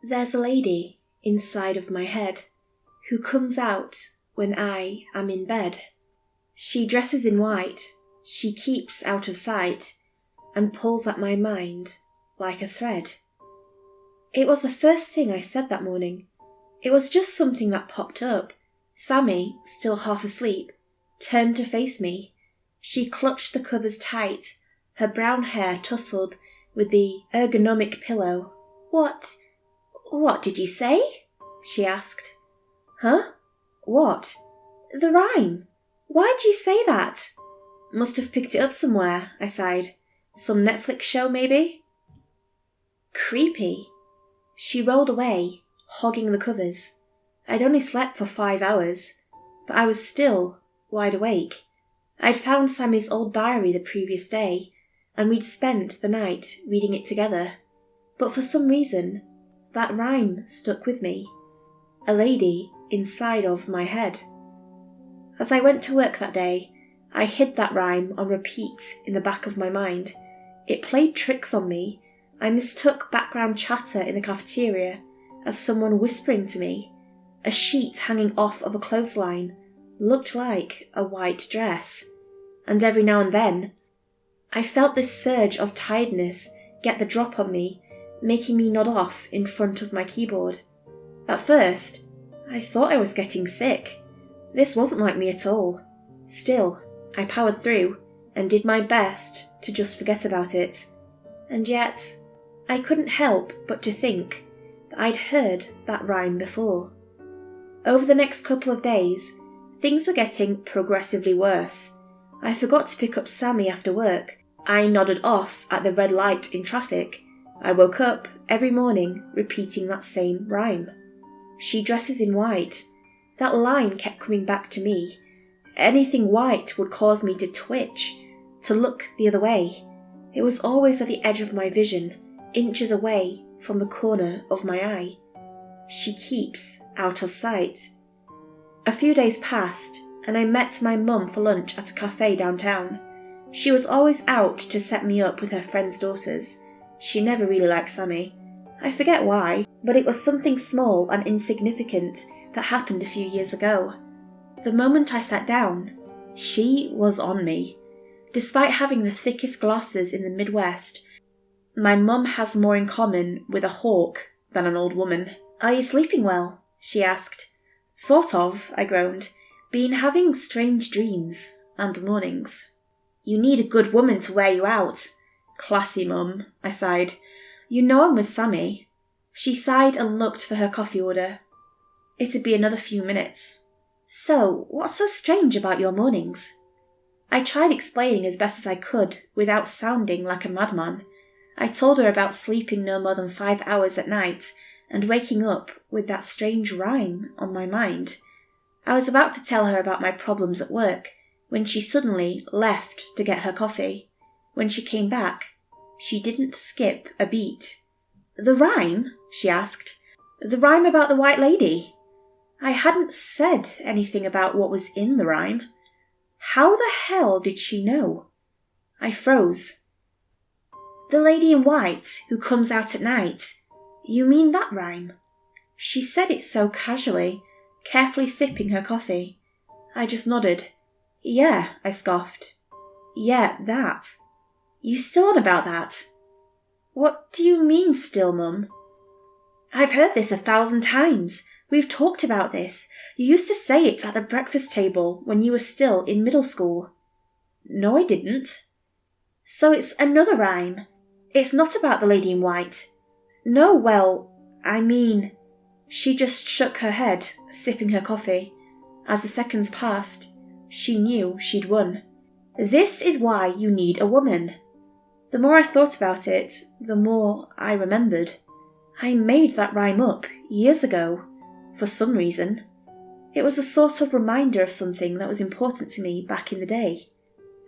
There's a lady inside of my head who comes out when I am in bed. She dresses in white, she keeps out of sight, and pulls at my mind like a thread. It was the first thing I said that morning. It was just something that popped up. Sammy, still half asleep, turned to face me. She clutched the covers tight, her brown hair tousled with the ergonomic pillow. What did you say? She asked. Huh? What? The rhyme. Why'd you say that? Must have picked it up somewhere, I sighed. Some Netflix show, maybe? Creepy. She rolled away, hogging the covers. I'd only slept for 5 hours, but I was still wide awake. I'd found Sammy's old diary the previous day, and we'd spent the night reading it together. But for some reason, that rhyme stuck with me. A lady inside of my head. As I went to work that day, I hid that rhyme on repeat in the back of my mind. It played tricks on me. I mistook background chatter in the cafeteria as someone whispering to me. A sheet hanging off of a clothesline looked like a white dress. And every now and then, I felt this surge of tiredness get the drop on me, making me nod off in front of my keyboard. At first, I thought I was getting sick. This wasn't like me at all. Still, I powered through and did my best to just forget about it. And yet, I couldn't help but to think that I'd heard that rhyme before. Over the next couple of days, things were getting progressively worse. I forgot to pick up Sammy after work. I nodded off at the red light in traffic. I woke up every morning repeating that same rhyme. She dresses in white. That line kept coming back to me. Anything white would cause me to twitch, to look the other way. It was always at the edge of my vision, inches away from the corner of my eye. She keeps out of sight. A few days passed, and I met my mum for lunch at a cafe downtown. She was always out to set me up with her friends' daughters. She never really liked Sammy. I forget why, but it was something small and insignificant that happened a few years ago. The moment I sat down, she was on me. Despite having the thickest glasses in the Midwest, my mum has more in common with a hawk than an old woman. Are you sleeping well? She asked. Sort of, I groaned. Been having strange dreams and mornings. You need a good woman to wear you out. Classy, Mum, I sighed. You know I'm with Sammy. She sighed and looked for her coffee order. It'd be another few minutes. So, what's so strange about your mornings? I tried explaining as best as I could without sounding like a madman. I told her about sleeping no more than 5 hours at night and waking up with that strange rhyme on my mind. I was about to tell her about my problems at work when she suddenly left to get her coffee. When she came back, she didn't skip a beat. The rhyme? She asked. The rhyme about the white lady. I hadn't said anything about what was in the rhyme. How the hell did she know? I froze. The lady in white who comes out at night. You mean that rhyme? She said it so casually, carefully sipping her coffee. I just nodded. Yeah, I scoffed. Yeah, that. You still on about that? What do you mean still, Mum? I've heard this 1,000 times. We've talked about this. You used to say it at the breakfast table when you were still in middle school. No, I didn't. So it's another rhyme. It's not about the lady in white. No, well, I mean... She just shook her head, sipping her coffee. As the seconds passed, she knew she'd won. This is why you need a woman. The more I thought about it, the more I remembered. I made that rhyme up years ago, for some reason. It was a sort of reminder of something that was important to me back in the day.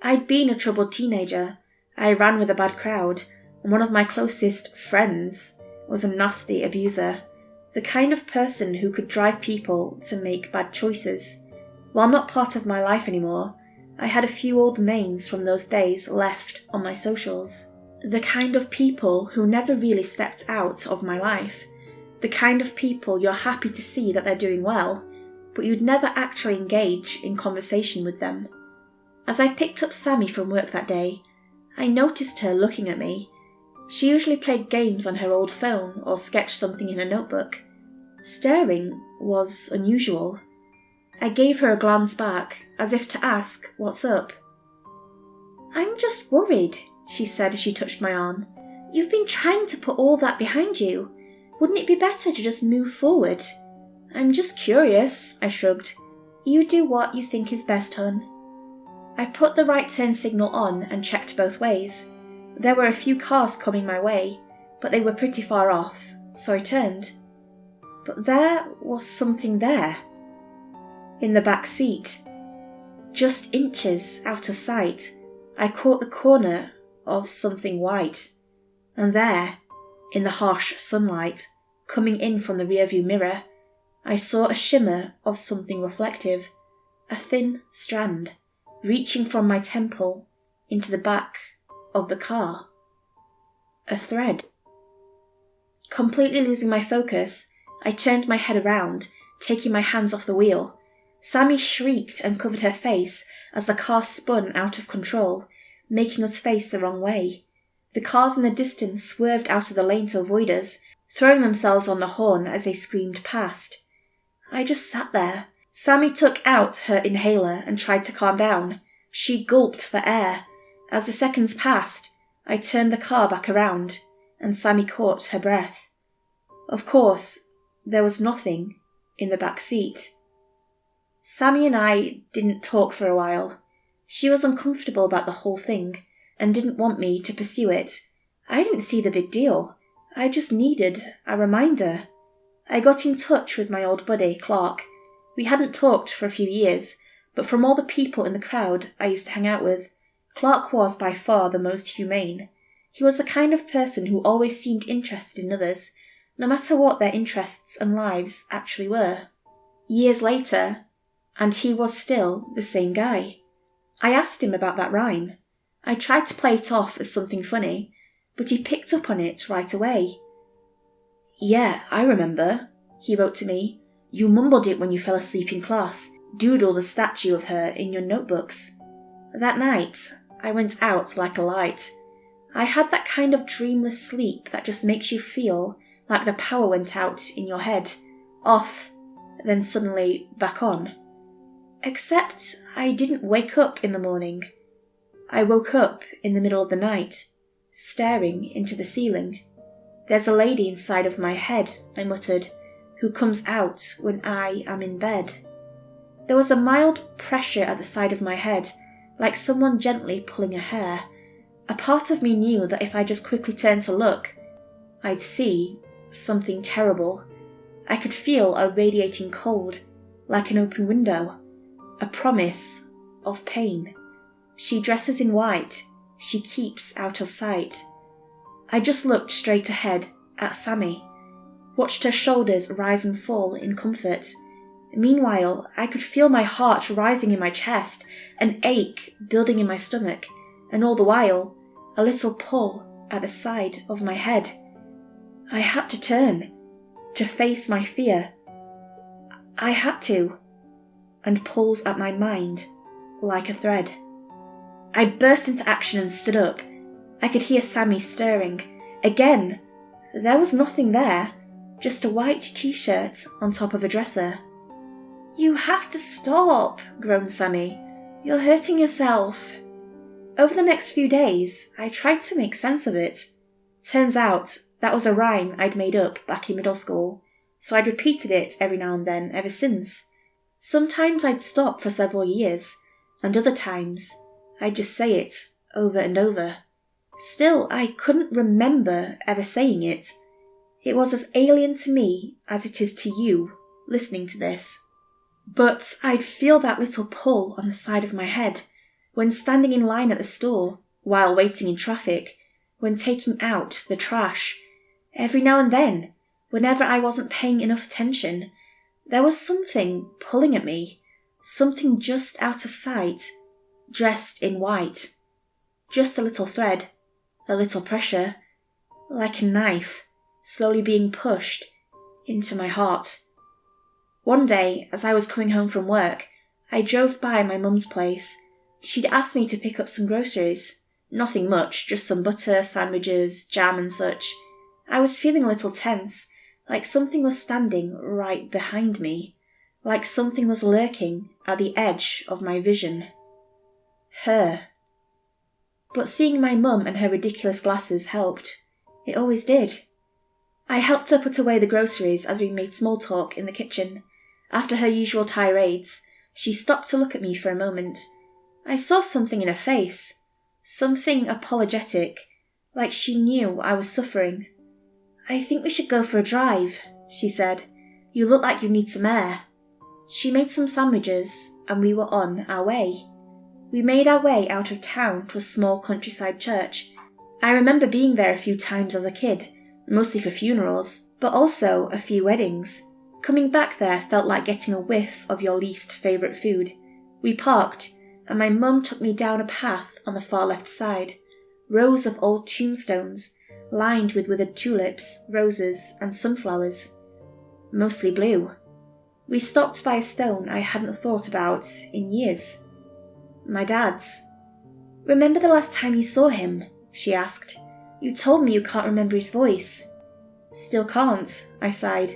I'd been a troubled teenager. I ran with a bad crowd, and one of my closest friends was a nasty abuser. The kind of person who could drive people to make bad choices. While not part of my life anymore, I had a few old names from those days left on my socials. The kind of people who never really stepped out of my life. The kind of people you're happy to see that they're doing well, but you'd never actually engage in conversation with them. As I picked up Sammy from work that day, I noticed her looking at me. She usually played games on her old phone or sketched something in her notebook. Staring was unusual. I gave her a glance back, as if to ask, "What's up?" "I'm just worried," she said as she touched my arm. "You've been trying to put all that behind you. Wouldn't it be better to just move forward?" "I'm just curious," I shrugged. "You do what you think is best, hun." I put the right turn signal on and checked both ways. There were a few cars coming my way, but they were pretty far off, so I turned. But there was something there. In the back seat, just inches out of sight, I caught the corner of something white, and there, in the harsh sunlight, coming in from the rearview mirror, I saw a shimmer of something reflective, a thin strand, reaching from my temple into the back of the car. A thread. Completely losing my focus, I turned my head around, taking my hands off the wheel. Sammy shrieked and covered her face as the car spun out of control, making us face the wrong way. The cars in the distance swerved out of the lane to avoid us, throwing themselves on the horn as they screamed past. I just sat there. Sammy took out her inhaler and tried to calm down. She gulped for air. As the seconds passed, I turned the car back around, and Sammy caught her breath. Of course, there was nothing in the back seat. Sammy and I didn't talk for a while. She was uncomfortable about the whole thing, and didn't want me to pursue it. I didn't see the big deal. I just needed a reminder. I got in touch with my old buddy, Clark. We hadn't talked for a few years, but from all the people in the crowd I used to hang out with, Clark was by far the most humane. He was the kind of person who always seemed interested in others, no matter what their interests and lives actually were. Years later, and he was still the same guy. I asked him about that rhyme. I tried to play it off as something funny, but he picked up on it right away. "Yeah, I remember," he wrote to me. "You mumbled it when you fell asleep in class, doodled a statue of her in your notebooks." That night, I went out like a light. I had that kind of dreamless sleep that just makes you feel like the power went out in your head, off, then suddenly back on. Except I didn't wake up in the morning. I woke up in the middle of the night, staring into the ceiling. "There's a lady inside of my head," I muttered, "who comes out when I am in bed." There was a mild pressure at the side of my head, like someone gently pulling a hair. A part of me knew that if I just quickly turned to look, I'd see something terrible. I could feel a radiating cold, like an open window, a promise of pain. She dresses in white, she keeps out of sight. I just looked straight ahead at Sammy, watched her shoulders rise and fall in comfort. Meanwhile, I could feel my heart rising in my chest, an ache building in my stomach, and all the while, a little pull at the side of my head. I had to turn, to face my fear. I had to, and pulls at my mind like a thread. I burst into action and stood up. I could hear Sammy stirring. Again, there was nothing there, just a white t-shirt on top of a dresser. "You have to stop," groaned Sammy. "You're hurting yourself." Over the next few days, I tried to make sense of it. Turns out, that was a rhyme I'd made up back in middle school, so I'd repeated it every now and then ever since. Sometimes I'd stop for several years, and other times I'd just say it over and over. Still, I couldn't remember ever saying it. It was as alien to me as it is to you, listening to this. But I'd feel that little pull on the side of my head, when standing in line at the store, while waiting in traffic, when taking out the trash. Every now and then, whenever I wasn't paying enough attention, there was something pulling at me, something just out of sight, dressed in white. Just a little thread, a little pressure, like a knife, slowly being pushed into my heart. One day, as I was coming home from work, I drove by my mum's place. She'd asked me to pick up some groceries. Nothing much, just some butter, sandwiches, jam and such. I was feeling a little tense, like something was standing right behind me, like something was lurking at the edge of my vision. Her. But seeing my mum and her ridiculous glasses helped. It always did. I helped her put away the groceries as we made small talk in the kitchen. After her usual tirades, she stopped to look at me for a moment. I saw something in her face. Something apologetic, like she knew I was suffering. "I think we should go for a drive," she said. "You look like you need some air." She made some sandwiches, and we were on our way. We made our way out of town to a small countryside church. I remember being there a few times as a kid, mostly for funerals, but also a few weddings. Coming back there felt like getting a whiff of your least favourite food. We parked, and my mum took me down a path on the far left side. Rows of old tombstones, lined with withered tulips, roses, and sunflowers. Mostly blue. We stopped by a stone I hadn't thought about in years. My dad's. "Remember the last time you saw him?" she asked. "You told me you can't remember his voice." "Still can't," I sighed.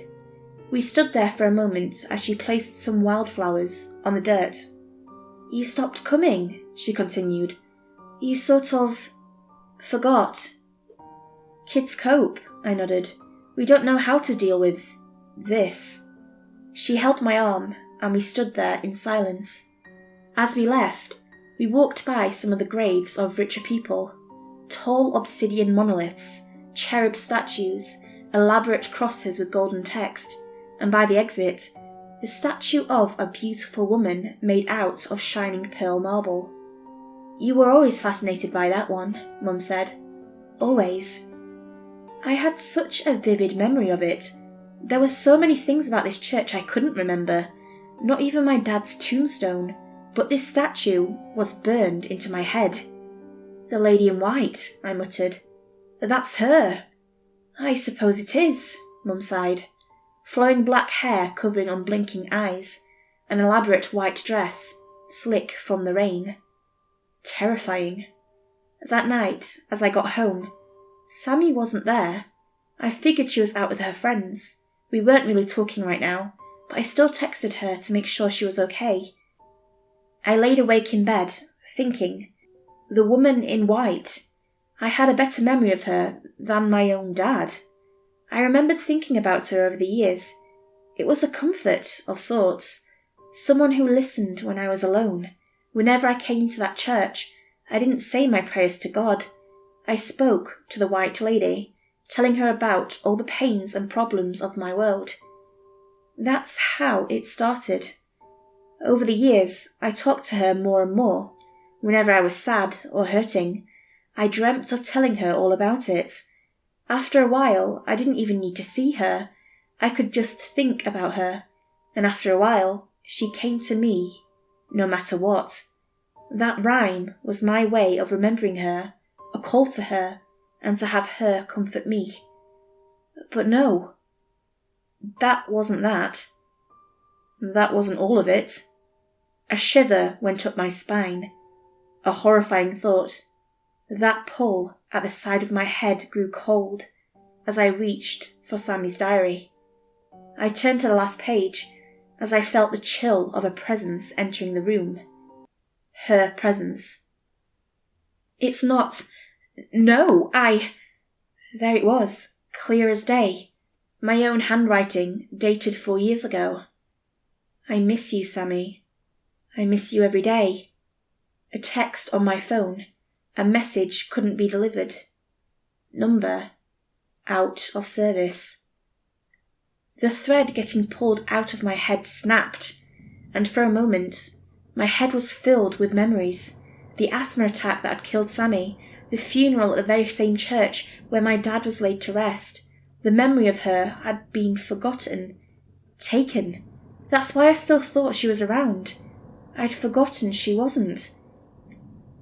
We stood there for a moment as she placed some wildflowers on the dirt. "You stopped coming," she continued. "You sort of forgot." "Kids cope," I nodded. "We don't know how to deal with this." She held my arm, and we stood there in silence. As we left, we walked by some of the graves of richer people. Tall obsidian monoliths, cherub statues, elaborate crosses with golden text, and by the exit, the statue of a beautiful woman made out of shining pearl marble. "You were always fascinated by that one," Mum said. "Always." I had such a vivid memory of it. There were so many things about this church I couldn't remember, not even my dad's tombstone, but this statue was burned into my head. "The lady in white," I muttered. "That's her." "I suppose it is," Mum sighed. Flowing black hair covering unblinking eyes, an elaborate white dress, slick from the rain. Terrifying. That night, as I got home, Sammy wasn't there. I figured she was out with her friends. We weren't really talking right now, but I still texted her to make sure she was okay. I laid awake in bed, thinking, the woman in white. I had a better memory of her than my own dad. I remembered thinking about her over the years. It was a comfort of sorts. Someone who listened when I was alone. Whenever I came to that church, I didn't say my prayers to God. I spoke to the white lady, telling her about all the pains and problems of my world. That's how it started. Over the years, I talked to her more and more. Whenever I was sad or hurting, I dreamt of telling her all about it. After a while, I didn't even need to see her. I could just think about her. And after a while, she came to me, no matter what. That rhyme was my way of remembering her, a call to her, and to have her comfort me. But no, that wasn't that. That wasn't all of it. A shiver went up my spine. A horrifying thought. That pull at the side of my head grew cold as I reached for Sammy's diary. I turned to the last page as I felt the chill of a presence entering the room. Her presence. It's not... No, There it was, clear as day. My own handwriting, dated 4 years ago. I miss you, Sammy. I miss you every day. A text on my phone. A message couldn't be delivered. Number. Out of service. The thread getting pulled out of my head snapped, and for a moment, my head was filled with memories. The asthma attack that had killed Sammy, the funeral at the very same church where my dad was laid to rest. The memory of her had been forgotten. Taken. That's why I still thought she was around. I'd forgotten she wasn't.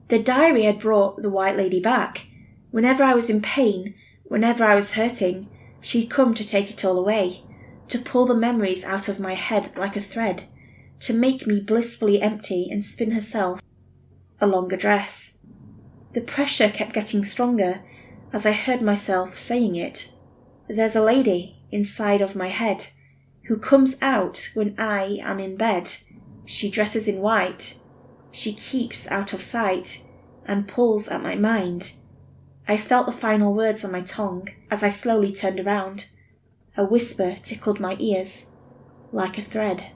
The diary had brought the white lady back. Whenever I was in pain, whenever I was hurting, she'd come to take it all away, to pull the memories out of my head like a thread, to make me blissfully empty and spin herself along a dress. The pressure kept getting stronger as I heard myself saying it. There's a lady inside of my head who comes out when I am in bed. She dresses in white. She keeps out of sight and pulls at my mind. I felt the final words on my tongue as I slowly turned around. A whisper tickled my ears like a thread.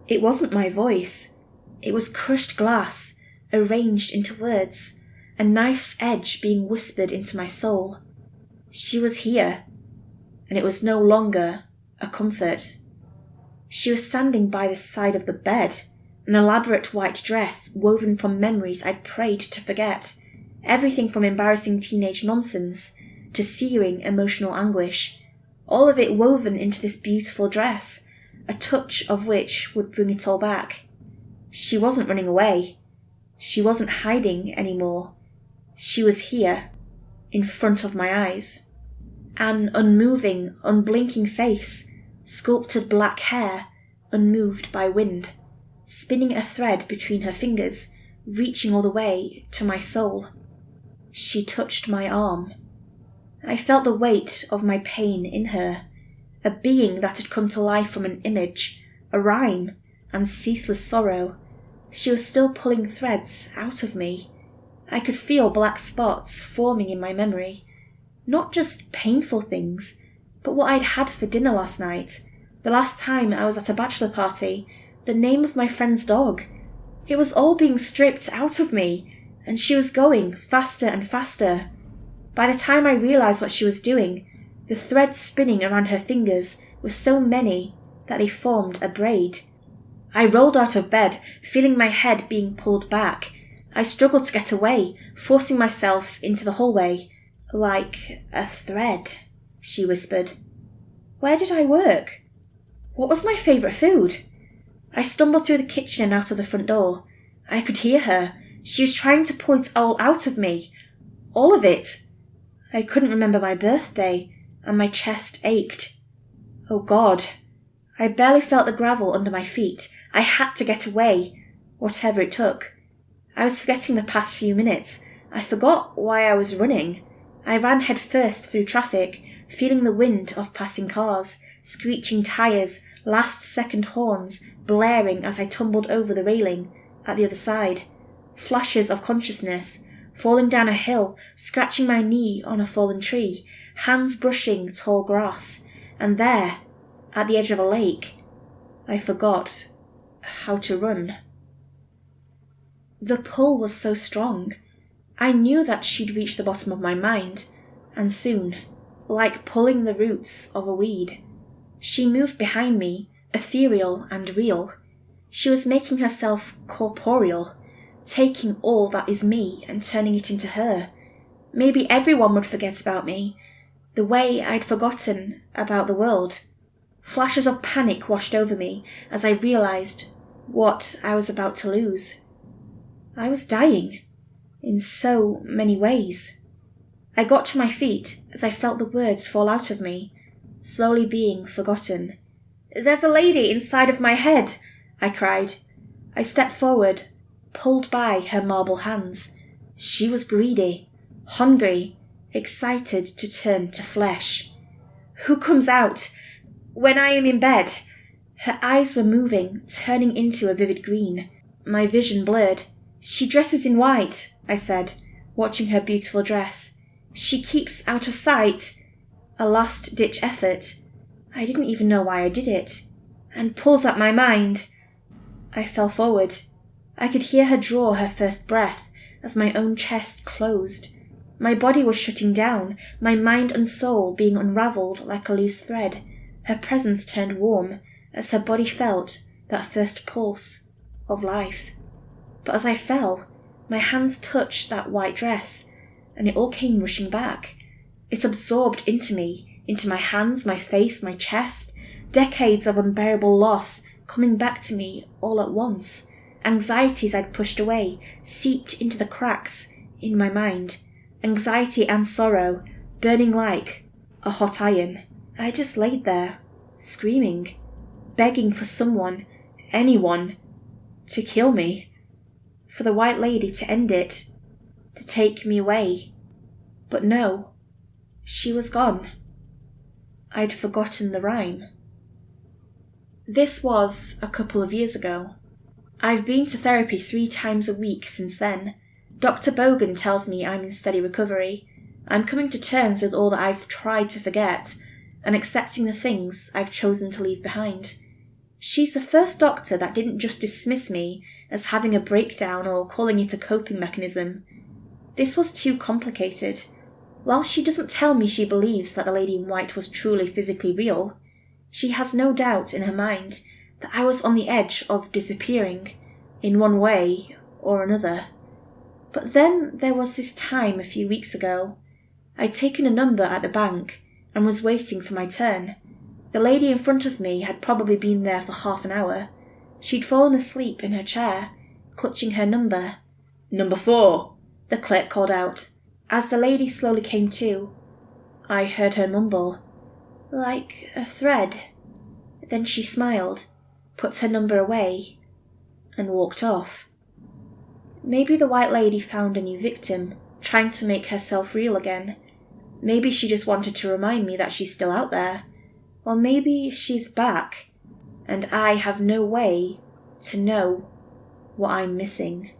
It wasn't my voice. It was crushed glass arranged into words, a knife's edge being whispered into my soul. She was here, and it was no longer a comfort. She was standing by the side of the bed, an elaborate white dress woven from memories I'd prayed to forget, everything from embarrassing teenage nonsense to searing emotional anguish, all of it woven into this beautiful dress, a touch of which would bring it all back. She wasn't running away. She wasn't hiding anymore. She was here, in front of my eyes. An unmoving, unblinking face, sculpted black hair, unmoved by wind, spinning a thread between her fingers, reaching all the way to my soul. She touched my arm. I felt the weight of my pain in her, a being that had come to life from an image, a rhyme, and ceaseless sorrow. She was still pulling threads out of me. I could feel black spots forming in my memory. Not just painful things, but what I'd had for dinner last night, the last time I was at a bachelor party, the name of my friend's dog. It was all being stripped out of me, and she was going faster and faster. By the time I realised what she was doing, the threads spinning around her fingers were so many that they formed a braid. I rolled out of bed, feeling my head being pulled back. I struggled to get away, forcing myself into the hallway. Like a thread, she whispered. Where did I work? What was my favourite food? I stumbled through the kitchen and out of the front door. I could hear her. She was trying to pull it all out of me. All of it. I couldn't remember my birthday, and my chest ached. Oh God. I barely felt the gravel under my feet. I had to get away, whatever it took. I was forgetting the past few minutes. I forgot why I was running. I ran headfirst through traffic, feeling the wind of passing cars, screeching tyres, last-second horns blaring as I tumbled over the railing at the other side. Flashes of consciousness, falling down a hill, scratching my knee on a fallen tree, hands brushing tall grass, and there, at the edge of a lake, I forgot how to run. The pull was so strong. I knew that she'd reach the bottom of my mind, and soon, like pulling the roots of a weed. She moved behind me, ethereal and real. She was making herself corporeal, taking all that is me and turning it into her. Maybe everyone would forget about me, the way I'd forgotten about the world. Flashes of panic washed over me as I realised what I was about to lose. I was dying, in so many ways. I got to my feet as I felt the words fall out of me, slowly being forgotten. There's a lady inside of my head, I cried. I stepped forward, pulled by her marble hands. She was greedy, hungry, excited to turn to flesh. Who comes out when I am in bed? Her eyes were moving, turning into a vivid green. My vision blurred. She dresses in white, I said, watching her beautiful dress. She keeps out of sight. A last-ditch effort. I didn't even know why I did it. And pulls at my mind. I fell forward. I could hear her draw her first breath as my own chest closed. My body was shutting down, my mind and soul being unravelled like a loose thread. Her presence turned warm as her body felt that first pulse of life. But as I fell, my hands touched that white dress, and it all came rushing back. It absorbed into me, into my hands, my face, my chest, decades of unbearable loss coming back to me all at once. Anxieties I'd pushed away seeped into the cracks in my mind. Anxiety and sorrow, burning like a hot iron. I just laid there, screaming, begging for someone, anyone, to kill me, for the White Lady to end it, to take me away. But no, she was gone. I'd forgotten the rhyme. This was a couple of years ago. I've been to therapy 3 times a week since then. Dr. Bogan tells me I'm in steady recovery. I'm coming to terms with all that I've tried to forget, and accepting the things I've chosen to leave behind. She's the first doctor that didn't just dismiss me as having a breakdown or calling it a coping mechanism. This was too complicated. While she doesn't tell me she believes that the Lady in White was truly physically real, she has no doubt in her mind that I was on the edge of disappearing, in one way or another. But then there was this time a few weeks ago. I'd taken a number at the bank and was waiting for my turn. The lady in front of me had probably been there for half an hour. She'd fallen asleep in her chair, clutching her number. "Number 4, the clerk called out. As the lady slowly came to, I heard her mumble, like a thread. Then she smiled, put her number away, and walked off. Maybe the White Lady found a new victim, trying to make herself real again. Maybe she just wanted to remind me that she's still out there. Or maybe she's back, and I have no way to know what I'm missing.